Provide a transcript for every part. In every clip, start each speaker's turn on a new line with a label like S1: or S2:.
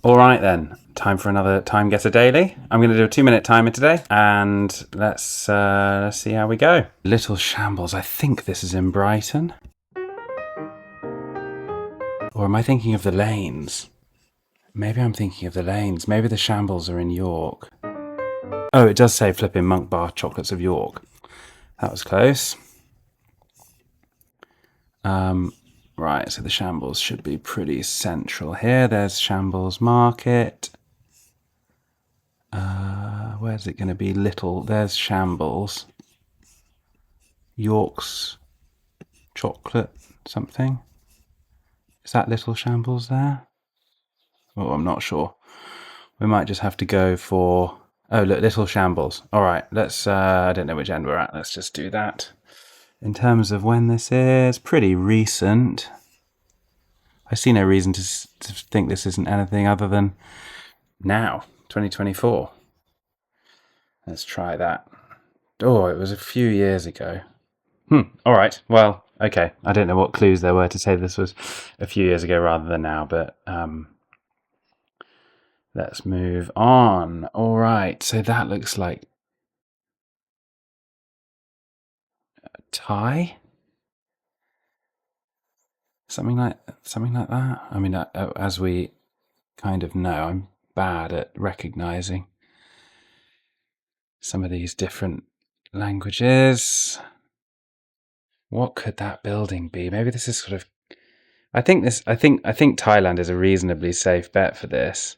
S1: All right then, time for another TimeGuessr daily. I'm going to do a 2-minute timer today, and let's see how we go. Little Shambles. I think this is in Brighton, or am I thinking of the Lanes? Maybe I'm thinking of the Lanes. Maybe the Shambles are in York. Oh, it does say flipping Monk Bar Chocolates of York. That was close. Right, so the Shambles should be pretty central here. There's Shambles Market. Where's it going to be? Little. There's Shambles. York's chocolate something. Is that Little Shambles there? Oh, I'm not sure. We might just have to go for... Oh, look, Little Shambles. All right, let's... I don't know which end we're at. Let's just do that. In terms of when this is, pretty recent. I see no reason to think this isn't anything other than now, 2024. Let's try that. Oh, it was a few years ago. All right. Well, okay. I don't know what clues there were to say this was a few years ago rather than now, but let's move on. All right. So that looks like a tie. Something like that. I mean, as we kind of know, I'm bad at recognizing some of these different languages. What could that building be? Maybe this is sort of... I think Thailand is a reasonably safe bet for this.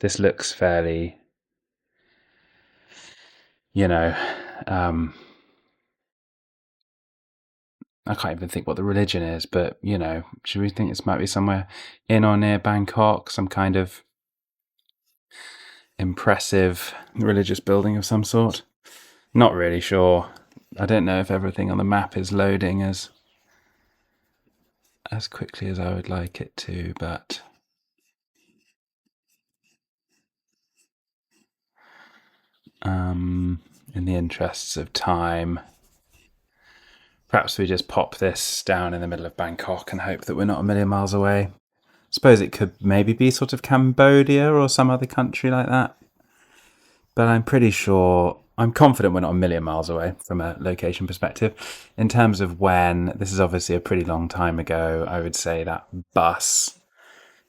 S1: This looks fairly, I can't even think what the religion is, but, should we think this might be somewhere in or near Bangkok, some kind of impressive religious building of some sort? Not really sure. I don't know if everything on the map is loading as quickly as I would like it to, but in the interests of time, perhaps we just pop this down in the middle of Bangkok and hope that we're not a million miles away. Suppose it could maybe be sort of Cambodia or some other country like that. But I'm pretty sure, I'm confident we're not a million miles away from a location perspective. In terms of when, this is obviously a pretty long time ago, I would say that bus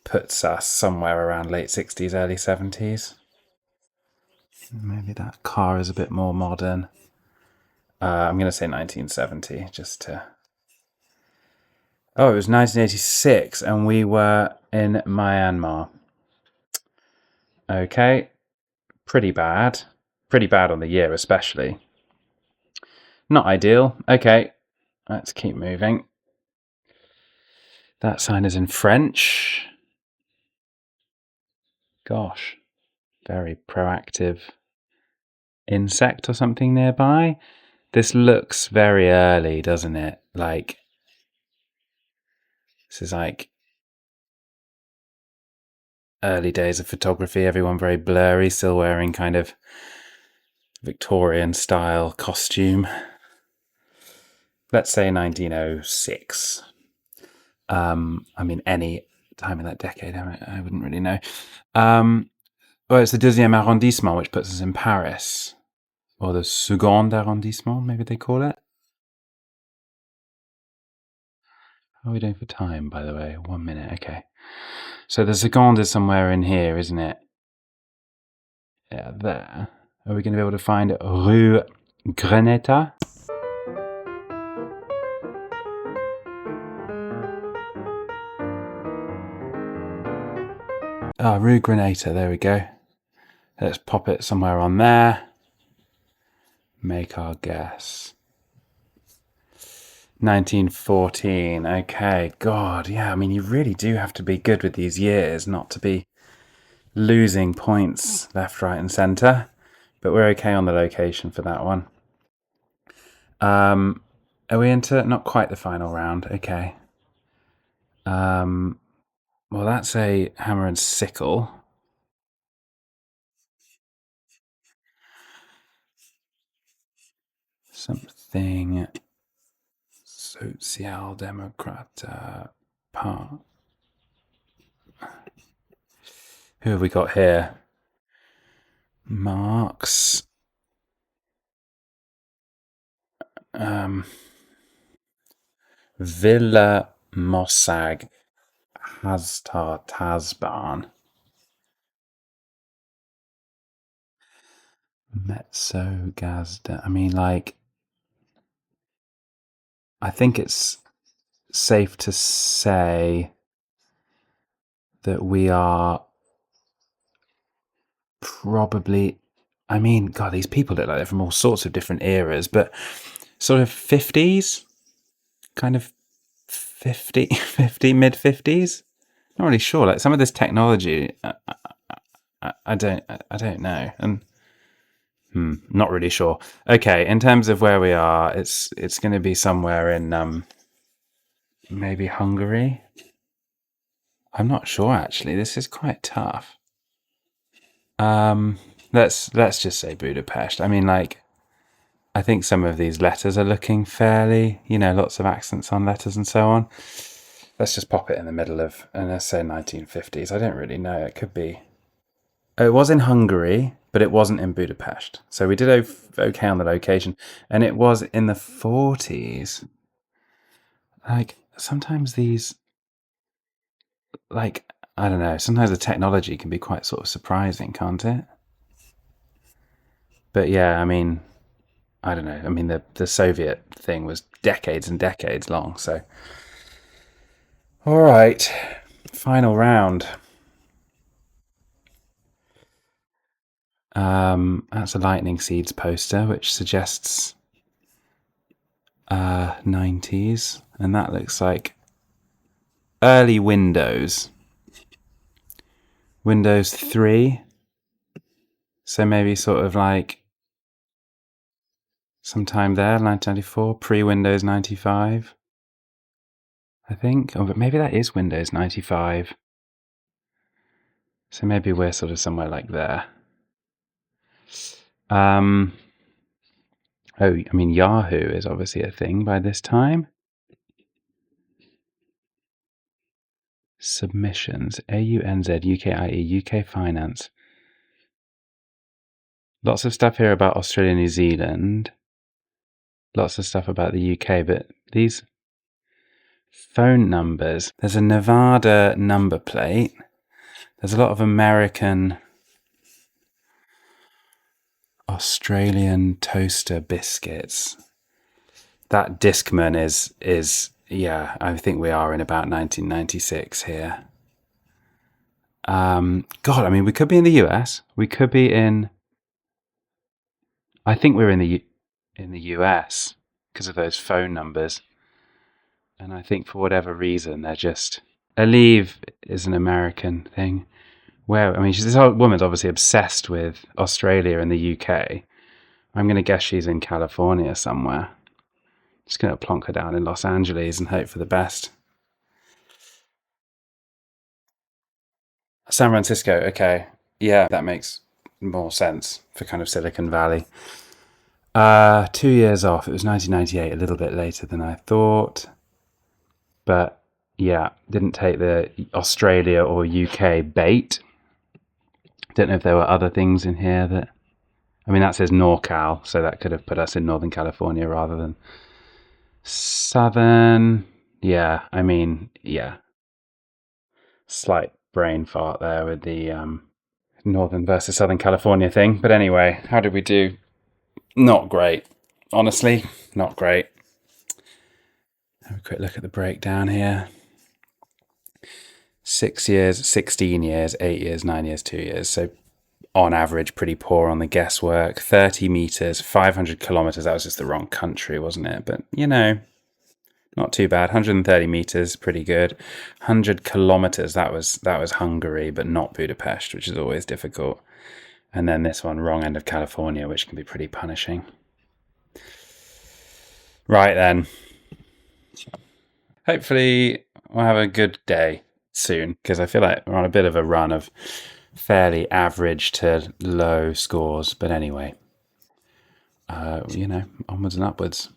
S1: puts us somewhere around late 60s, early 70s. Maybe that car is a bit more modern. I'm going to say 1970, just to... Oh, it was 1986, and we were in Myanmar. Okay, pretty bad. Pretty bad on the year, especially. Not ideal. Okay, let's keep moving. That sign is in French. Gosh, very proactive insect or something nearby. This looks very early, doesn't it? Like, this is like early days of photography, everyone very blurry, still wearing kind of Victorian style costume. Let's say 1906. I mean, any time in that decade, I wouldn't really know. Well, it's the deuxième arrondissement, which puts us in Paris. Or the second arrondissement, maybe they call it. How are we doing for time, by the way? 1 minute, okay. So the second is somewhere in here, isn't it? Yeah, there. Are we going to be able to find Rue Greneta? Ah, Rue Greneta, there we go. Let's pop it somewhere on there. Make our guess. 1914, okay, God, yeah, I mean, you really do have to be good with these years not to be losing points left, right, and centre, but we're okay on the location for that one. Are we into not quite the final round? Okay. Well, that's a hammer and sickle. Something Social Democrat Part. Who have we got here? Marx. Villa Mossag Hastar Tasban. Mezzo Gazda. I mean, like, I think it's safe to say that we are probably, I mean, God, these people look like they're from all sorts of different eras, but sort of 50s, kind of 50 mid 50s. Not really sure. Like some of this technology, I don't know, and not really sure. Okay, in terms of where we are, it's going to be somewhere in maybe Hungary. I'm not sure actually. This is quite tough. Let's just say Budapest. I mean, like, I think some of these letters are looking fairly, lots of accents on letters and so on. Let's just pop it in the middle of, and let's say 1950s. I don't really know. It could be. Oh, it was in Hungary, but it wasn't in Budapest. So we did okay on the location, and it was in the 40s. Like, sometimes these, like, I don't know, sometimes the technology can be quite sort of surprising, can't it? But yeah, I mean, I don't know. I mean, the Soviet thing was decades and decades long, so. All right, final round. That's a Lightning Seeds poster, which suggests 90s, and that looks like early Windows. Windows 3. So maybe sort of like sometime there, 1994, pre-Windows 95, I think. Oh, but maybe that is Windows 95. So maybe we're sort of somewhere like there. Oh, I mean, Yahoo is obviously a thing by this time. Submissions, AUNZ, UKIE, UK Finance. Lots of stuff here about Australia, New Zealand. Lots of stuff about the UK, but these phone numbers. There's a Nevada number plate. There's a lot of American, Australian toaster biscuits. That Discman is yeah, I think we are in about 1996 here. God, I mean, we could be in the US. We could be in. I think we're in the US because of those phone numbers, and I think for whatever reason they're just. Aleve is an American thing. Where I mean, this old woman's obviously obsessed with Australia and the UK. I'm going to guess she's in California somewhere. Just going to plonk her down in Los Angeles and hope for the best. San Francisco, okay. Yeah, that makes more sense for kind of Silicon Valley. 2 years off. It was 1998, a little bit later than I thought. But yeah, didn't take the Australia or UK bait. Don't know if there were other things in here that. I mean, that says NorCal, so that could have put us in Northern California rather than Southern. Yeah, I mean, yeah. Slight brain fart there with the Northern versus Southern California thing. But anyway, how did we do? Not great. Honestly, not great. Have a quick look at the breakdown here. 6 years, 16 years, 8 years, 9 years, 2 years. So on average, pretty poor on the guesswork. 30 meters, 500 kilometers. That was just the wrong country, wasn't it? But, not too bad. 130 meters, pretty good. 100 kilometers, that was Hungary, but not Budapest, which is always difficult. And then this one, wrong end of California, which can be pretty punishing. Right then. Hopefully we'll have a good day soon, because I feel like we're on a bit of a run of fairly average to low scores. But anyway, onwards and upwards.